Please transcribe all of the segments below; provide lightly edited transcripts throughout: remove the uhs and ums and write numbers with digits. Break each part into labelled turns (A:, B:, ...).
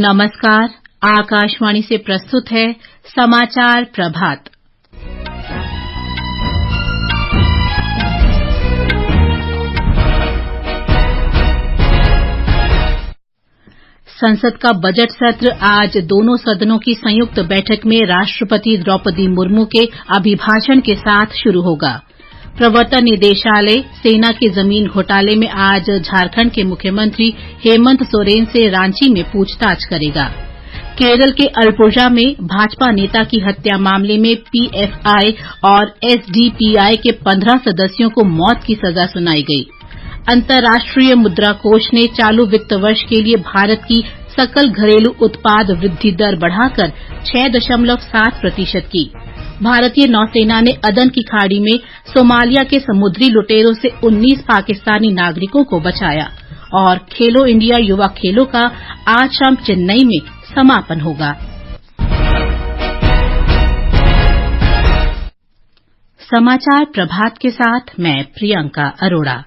A: नमस्कार। आकाशवाणी से प्रस्तुत है समाचार प्रभात। संसद का बजट सत्र आज दोनों सदनों की संयुक्त बैठक में राष्ट्रपति द्रौपदी मुर्मू के अभिभाषण के साथ शुरू होगा। प्रवर्तन निदेशालय सेना के जमीन घोटाले में आज झारखंड के मुख्यमंत्री हेमंत सोरेन से रांची में पूछताछ करेगा। केरल के अल्पुझा में भाजपा नेता की हत्या मामले में पीएफआई और एसडीपीआई के 15 सदस्यों को मौत की सजा सुनाई गई। अंतर्राष्ट्रीय मुद्रा कोष ने चालू वित्त वर्ष के लिए भारत की सकल घरेलू उत्पाद वृद्धि दर बढ़ाकर 6.7% की। भारतीय नौसेना ने अदन की खाड़ी में सोमालिया के समुद्री लुटेरों से 19 पाकिस्तानी नागरिकों को बचाया। और खेलो इंडिया युवा खेलों का आज शाम चेन्नई में समापन होगा। समाचार प्रभात के साथ मैं प्रियंका अरोड़ा।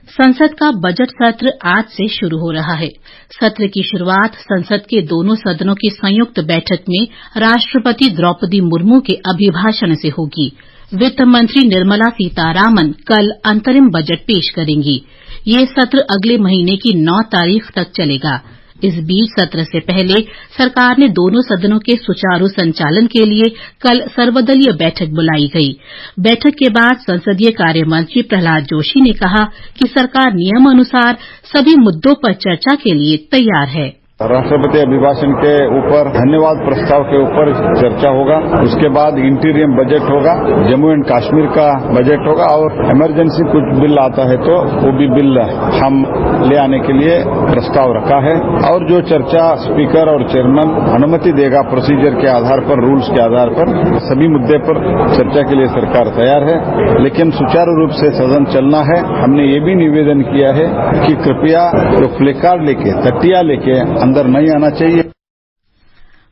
A: संसद का बजट सत्र आज से शुरू हो रहा है। सत्र की शुरुआत संसद के दोनों सदनों की संयुक्त बैठक में राष्ट्रपति द्रौपदी मुर्मू के अभिभाषण से होगी। वित्त मंत्री निर्मला सीतारामन कल अंतरिम बजट पेश करेंगी। ये सत्र अगले महीने की 9 तारीख तक चलेगा। इस बीच सत्र से पहले सरकार ने दोनों सदनों के सुचारू संचालन के लिए कल सर्वदलीय बैठक बुलाई गई। बैठक के बाद संसदीय कार्य मंत्री प्रहलाद जोशी ने कहा कि सरकार नियमानुसार सभी मुद्दों पर चर्चा के लिए तैयार है।
B: राष्ट्रपति अभिभाषण के ऊपर धन्यवाद प्रस्ताव के ऊपर चर्चा होगा। उसके बाद इंटीरियम बजट होगा, जम्मू एंड कश्मीर का बजट होगा और इमरजेंसी कुछ बिल आता है तो वो भी बिल हम ले आने के लिए प्रस्ताव रखा है। और जो चर्चा स्पीकर और चेयरमैन अनुमति देगा प्रोसीजर के आधार पर, रूल्स के आधार पर, सभी मुद्दे पर चर्चा के लिए सरकार तैयार है। लेकिन सुचारू रूप से सदन चलना है। हमने ये भी निवेदन किया है कि कृपया जो प्लेकार्ड लेके, तख्तियां लेके अंदर नहीं आना चाहिए।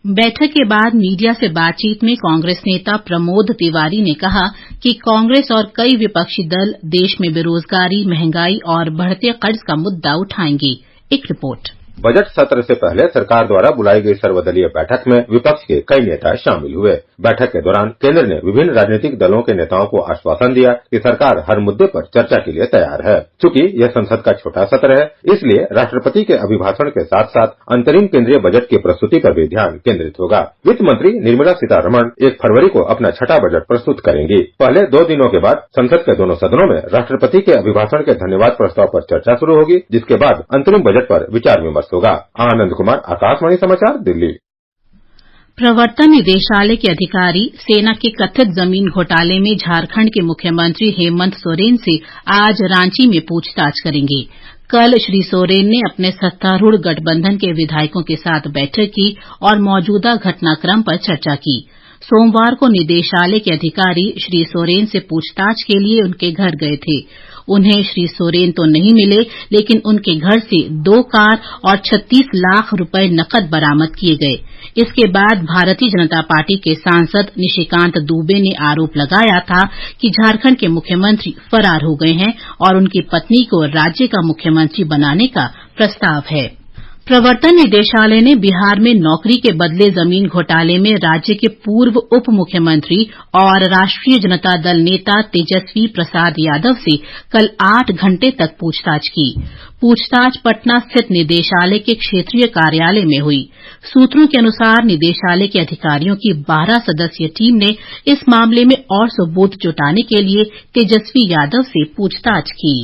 A: बैठक के बाद मीडिया से बातचीत में कांग्रेस नेता प्रमोद तिवारी ने कहा कि कांग्रेस और कई विपक्षी दल देश में बेरोजगारी, महंगाई और बढ़ते कर्ज का मुद्दा उठाएंगे। एक रिपोर्ट।
C: बजट सत्र से पहले सरकार द्वारा बुलाई गई सर्वदलीय बैठक में विपक्ष के कई नेता शामिल हुए। बैठक के दौरान केंद्र ने विभिन्न राजनीतिक दलों के नेताओं को आश्वासन दिया कि सरकार हर मुद्दे पर चर्चा के लिए तैयार है। चूंकि यह संसद का छोटा सत्र है, इसलिए राष्ट्रपति के अभिभाषण के साथ साथ अंतरिम केंद्रीय बजट की प्रस्तुति पर भी ध्यान केंद्रित होगा। वित्त मंत्री निर्मला सीतारमण 1 फरवरी को अपना छठा बजट प्रस्तुत करेंगी। पहले 2 दिनों के बाद संसद के दोनों सदनों में राष्ट्रपति के अभिभाषण के धन्यवाद प्रस्ताव पर चर्चा शुरू होगी, जिसके बाद अंतरिम बजट पर विचार विमर्श होगा। आनंद कुमार, आकाशवाणी समाचार, दिल्ली।
A: प्रवर्तन निदेशालय के अधिकारी सेना के कथित जमीन घोटाले में झारखंड के मुख्यमंत्री हेमंत सोरेन से आज रांची में पूछताछ करेंगे। कल श्री सोरेन ने अपने सत्तारूढ़ गठबंधन के विधायकों के साथ बैठक की और मौजूदा घटनाक्रम पर चर्चा की। सोमवार को निदेशालय के अधिकारी श्री सोरेन से पूछताछ के लिए उनके घर गए थे। उन्हें श्री सोरेन तो नहीं मिले, लेकिन उनके घर से 2 कार और 36 लाख रुपए नकद बरामद किए गए। इसके बाद भारतीय जनता पार्टी के सांसद निशिकांत दुबे ने आरोप लगाया था कि झारखंड के मुख्यमंत्री फरार हो गए हैं और उनकी पत्नी को राज्य का मुख्यमंत्री बनाने का प्रस्ताव है। प्रवर्तन निदेशालय ने बिहार में नौकरी के बदले जमीन घोटाले में राज्य के पूर्व उप मुख्यमंत्री और राष्ट्रीय जनता दल नेता तेजस्वी प्रसाद यादव से कल 8 घंटे तक पूछताछ की। पूछताछ पटना स्थित निदेशालय के क्षेत्रीय कार्यालय में हुई। सूत्रों के अनुसार निदेशालय के अधिकारियों की 12 सदस्यीय टीम ने इस मामले में और सबूत जुटाने के लिए तेजस्वी यादव से पूछताछ की।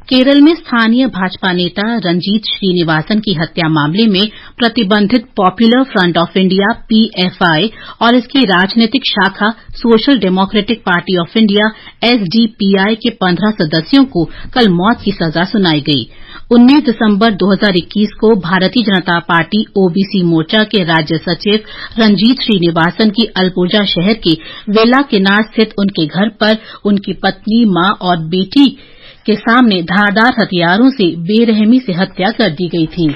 A: केरल में स्थानीय भाजपा नेता रंजीत श्रीनिवासन की हत्या मामले में प्रतिबंधित popular front of India PFI और इसकी राजनीतिक शाखा social democratic party of India SDPI के 15 सदस्यों को कल मौत की सजा सुनाई गई। 19 दिसंबर 2021 को भारतीय जनता पार्टी ओबीसी मोर्चा के राज्य सचिव रंजीत श्रीनिवासन की अल्पुझा शहर के वेला किनार स्थित उनके घर पर उनकी पत्नी, मां और बेटी के सामने धारदार हथियारों से बेरहमी से हत्या कर दी गई थी।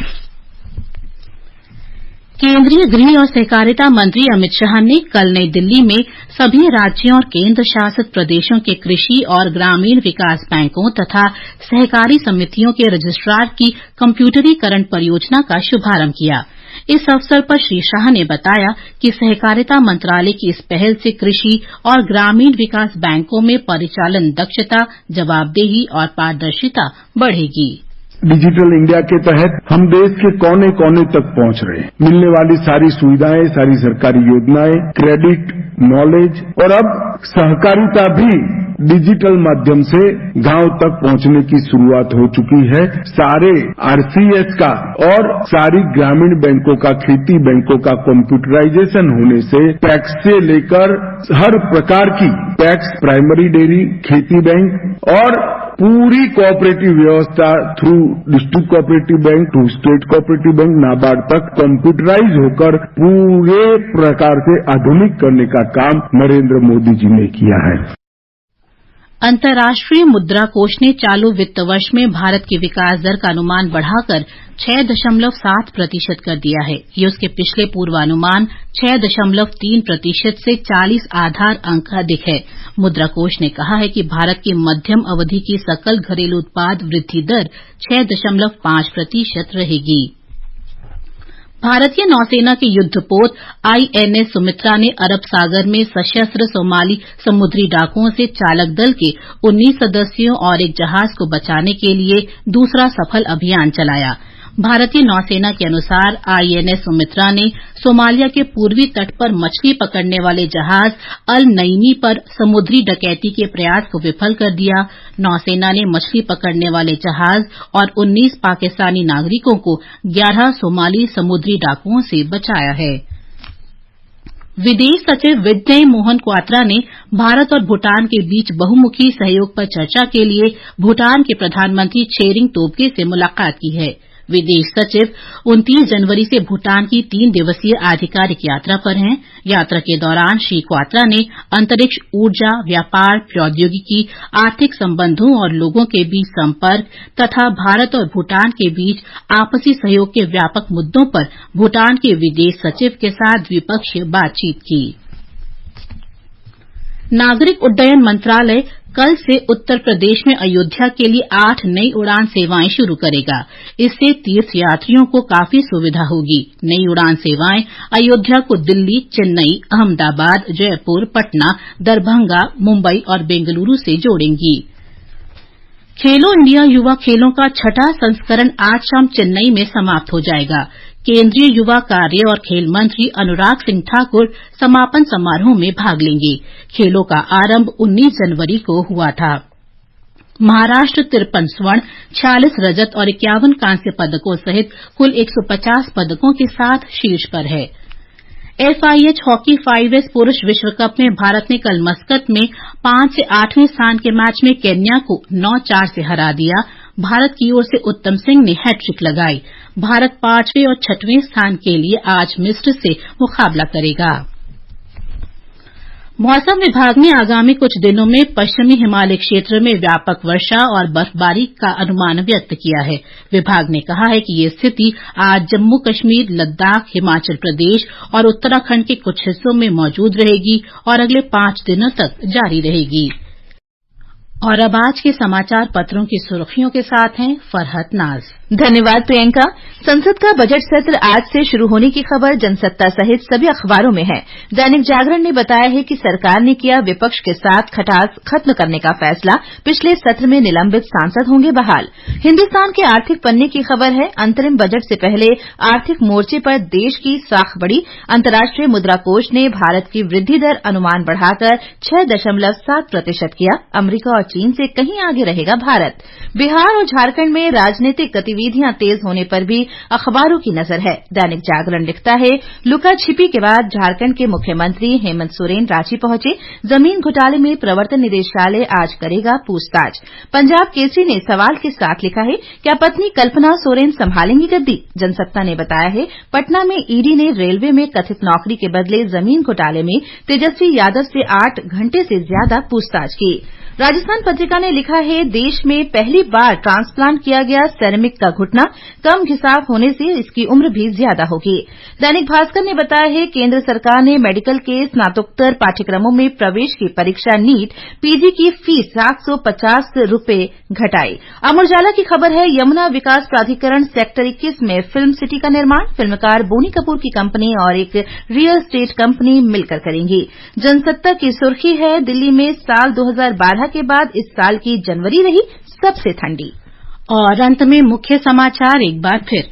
A: केंद्रीय गृह और सहकारिता मंत्री अमित शाह ने कल नई दिल्ली में सभी राज्यों और केंद्र शासित प्रदेशों के कृषि और ग्रामीण विकास बैंकों तथा सहकारी समितियों के रजिस्ट्रार की कम्प्यूटरीकरण परियोजना का शुभारंभ किया। इस अवसर पर श्री शाह ने बताया कि सहकारिता मंत्रालय की इस पहल से कृषि और ग्रामीण विकास बैंकों में परिचालन दक्षता, जवाबदेही और पारदर्शिता बढ़ेगी।
D: डिजिटल इंडिया के तहत हम देश के कोने कोने तक पहुंच रहे हैं। मिलने वाली सारी सुविधाएं, सारी सरकारी योजनाएं, क्रेडिट, नॉलेज और अब सहकारिता भी डिजिटल माध्यम से गांव तक पहुंचने की शुरुआत हो चुकी है। सारे आरसीएस का और सारी ग्रामीण बैंकों का, खेती बैंकों का कंप्यूटराइजेशन होने से टैक्स से लेकर हर प्रकार की टैक्स, प्राइमरी डेयरी, खेती बैंक और पूरी कोऑपरेटिव व्यवस्था through district cooperative bank to state cooperative bank, NABARD तक कंप्यूटराइज होकर पूरे प्रकार से आधुनिक करने का काम नरेंद्र मोदी जी ने किया है।
A: अंतर्राष्ट्रीय मुद्रा कोष ने चालू वित्त वर्ष में भारत की विकास दर का अनुमान बढ़ाकर 6.7% कर दिया है। ये उसके पिछले पूर्वानुमान 6.3% से 40 आधार अंक अधिक है। मुद्रा कोष ने कहा है कि भारत की मध्यम अवधि की सकल घरेलू उत्पाद वृद्धि दर 6.5% रहेगी। भारतीय नौसेना के युद्धपोत आईएनएस सुमित्रा ने अरब सागर में सशस्त्र सोमाली समुद्री डाकुओं से चालक दल के 19 सदस्यों और एक जहाज को बचाने के लिए दूसरा सफल अभियान चलाया। भारतीय नौसेना के अनुसार आईएनएस सुमित्रा ने सोमालिया के पूर्वी तट पर मछली पकड़ने वाले जहाज अल नईमी पर समुद्री डकैती के प्रयास को विफल कर दिया। नौसेना ने मछली पकड़ने वाले जहाज और 19 पाकिस्तानी नागरिकों को 11 सोमाली समुद्री डाकुओं से बचाया है। विदेश सचिव विनय मोहन क्वात्रा ने भारत और भूटान के बीच बहुमुखी सहयोग पर चर्चा के लिए भूटान के प्रधानमंत्री छेरिंग तोब्गे से मुलाकात की है। विदेश सचिव 29 जनवरी से भूटान की 3 दिवसीय आधिकारिक यात्रा पर हैं। यात्रा के दौरान श्री क्वात्रा ने अंतरिक्ष, ऊर्जा, व्यापार, प्रौद्योगिकी, आर्थिक संबंधों और लोगों के बीच संपर्क तथा भारत और भूटान के बीच आपसी सहयोग के व्यापक मुद्दों पर भूटान के विदेश सचिव के साथ द्विपक्षीय बातचीत की। नागरिक उड्डयन मंत्रालय कल से उत्तर प्रदेश में अयोध्या के लिए 8 नई उड़ान सेवाएं शुरू करेगा। इससे तीर्थ यात्रियों को काफी सुविधा होगी। नई उड़ान सेवाएं अयोध्या को दिल्ली, चेन्नई, अहमदाबाद, जयपुर, पटना, दरभंगा, मुंबई और बेंगलुरु से जोड़ेंगी। खेलो इंडिया युवा खेलों का 6वां संस्करण आज शाम चेन्नई में समाप्त हो जाएगा। केंद्रीय युवा कार्य और खेल मंत्री अनुराग सिंह ठाकुर समापन समारोह में भाग लेंगे। खेलों का आरंभ 19 जनवरी को हुआ था। महाराष्ट्र 53 स्वर्ण, 46 रजत और 51 कांस्य पदकों सहित कुल 150 पदकों के साथ शीर्ष पर है। FIH हॉकी 5S पुरुष विश्व कप में भारत ने कल मस्कत में 5 से 8वें स्थान के मैच में केन्या को 9-4 से हरा दिया। भारत की ओर से उत्तम सिंह ने हैट्रिक लगाई। भारत 5वें और 6वें स्थान के लिए आज मिस्र से मुकाबला करेगा। मौसम विभाग ने आगामी कुछ दिनों में पश्चिमी हिमालय क्षेत्र में व्यापक वर्षा और बर्फबारी का अनुमान व्यक्त किया है। विभाग ने कहा है कि ये स्थिति आज जम्मू कश्मीर, लद्दाख, हिमाचल प्रदेश और उत्तराखंड के कुछ हिस्सों में मौजूद रहेगी और अगले 5 दिनों तक जारी रहेगी। और अब आज के समाचार पत्रों की सुर्खियों के साथ हैं फरहत नाज।
E: धन्यवाद प्रियंका। संसद का बजट सत्र आज से शुरू होने की खबर जनसत्ता सहित सभी अखबारों में है। दैनिक जागरण ने बताया है कि सरकार ने किया विपक्ष के साथ खटास खत्म करने का फैसला, पिछले सत्र में निलंबित सांसद होंगे बहाल। हिन्दुस्तान के आर्थिक पन्ने की खबर है, अंतरिम बजट से पहले आर्थिक मोर्चे पर देश की साख बढ़ी। अंतर्राष्ट्रीय मुद्रा कोष ने भारत की वृद्धि दर अनुमान बढ़ाकर 6.7% किया। अमरीका और चीन से कहीं आगे रहेगा भारत। बिहार और झारखंड में राजनीतिक गतिविधियां तेज होने पर भी अखबारों की नजर है। दैनिक जागरण लिखता है, लुका छिपी के बाद झारखंड के मुख्यमंत्री हेमंत सोरेन रांची पहुंचे। जमीन घोटाले में प्रवर्तन निदेशालय आज करेगा पूछताछ। पंजाब केसरी ने सवाल के साथ लिखा है, क्या पत्नी कल्पना सोरेन संभालेंगी गद्दी? जनसत्ता ने बताया है, पटना में ईडी ने रेलवे में कथित नौकरी के बदले जमीन घोटाले में तेजस्वी यादव से 8 घंटे से ज्यादा पूछताछ की। राजस्थान हिंदुस्तान पत्रिका ने लिखा है, देश में पहली बार ट्रांसप्लांट किया गया सेरेमिक का घुटना, कम घिसाव होने से इसकी उम्र भी ज्यादा होगी। दैनिक भास्कर ने बताया है, केंद्र सरकार ने मेडिकल के स्नातकोत्तर पाठ्यक्रमों में प्रवेश की परीक्षा नीट पीजी की फीस ₹750 घटाई। अमर उजाला की खबर है, यमुना विकास प्राधिकरण सेक्टर 21 में फिल्म सिटी का निर्माण फिल्मकार बोनी कपूर की कंपनी और एक रियल एस्टेट कंपनी मिलकर करेंगी। जनसत्ता की सुर्खी है, दिल्ली में साल 2012 के बाद इस साल की जनवरी रही सबसे ठंडी।
A: और अंत में मुख्य समाचार एक बार फिर।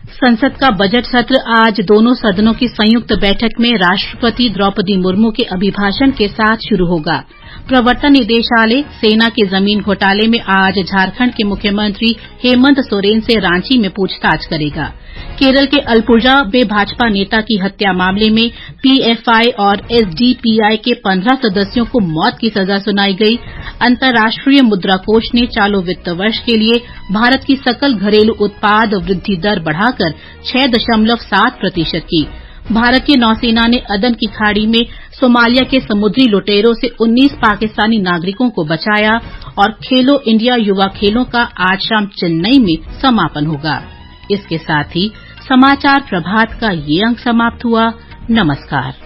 A: संसद का बजट सत्र आज दोनों सदनों की संयुक्त बैठक में राष्ट्रपति द्रौपदी मुर्मू के अभिभाषण के साथ शुरू होगा। प्रवर्तन निदेशालय सेना के जमीन घोटाले में आज झारखंड के मुख्यमंत्री हेमंत सोरेन से रांची में पूछताछ करेगा। केरल के अलपुझा में भाजपा नेता की हत्या मामले में पीएफआई और एसडीपीआई के 15 सदस्यों को मौत की सजा सुनाई गई। अंतर्राष्ट्रीय मुद्रा कोष ने चालू वित्त वर्ष के लिए भारत की सकल घरेलू उत्पाद वृद्धि दर बढ़ाकर 6.7% की। भारतीय नौसेना ने अदन की खाड़ी में सोमालिया के समुद्री लुटेरों से 19 पाकिस्तानी नागरिकों को बचाया। और खेलो इंडिया युवा खेलों का आज शाम चेन्नई में समापन होगा। इसके साथ ही समाचार प्रभात का ये अंक समाप्त हुआ। नमस्कार।